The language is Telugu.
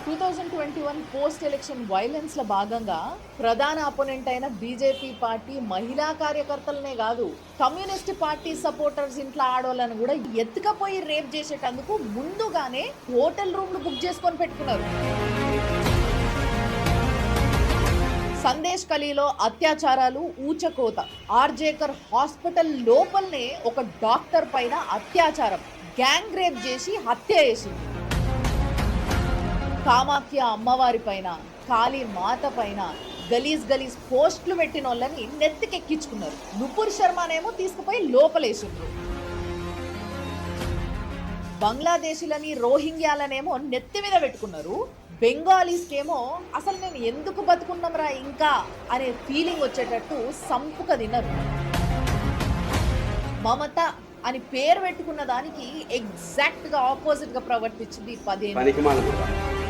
2021 పోస్ట్ ఎలక్షన్ వైలెన్స్ లో భాగంగా ప్రధాన అపోనెంట్ అయిన బీజేపీ పార్టీ మహిళా కార్యకర్తలనే కాదు, కమ్యూనిస్ట్ పార్టీ సపోర్టర్స్ ఇంట్లో ఆడోళ్ళను కూడా ఎత్తుకపోయి రేప్ చేసేటందుకు ముందుగానే హోటల్ రూమ్లు బుక్ చేసుకొని పెట్టుకున్నారు. సందేశ్ ఖలీలో అత్యాచారాలు ఊచకోత. ఆర్జేకర్ హాస్పిటల్ లోపలనే ఒక డాక్టర్ పైన అత్యాచారం, గ్యాంగ్ రేప్ చేసి హత్య చేసింది. కామాఖ్య అమ్మవారి పైన, కాళీ మాత పైన గలీజ్ పోస్టులు పెట్టిన వాళ్ళని నెత్తికెక్కించుకున్నారు. నుపూర్ శర్మనేమో తీసుకుపోయి లోపలేసిండ్రు. బంగ్లాదేశీలని రోహింగ్యాలనేమో నెత్తి మీద పెట్టుకున్నారు. బెంగాలీస్కేమో అసలు నేను ఎందుకు బతుకున్నాంరా ఇంకా అనే ఫీలింగ్ వచ్చేటట్టు సంపుక తిన్నారు. మమత అని పేరు పెట్టుకున్న దానికి ఎగ్జాక్ట్ గా ఆపోజిట్ గా ప్రవర్తించింది 15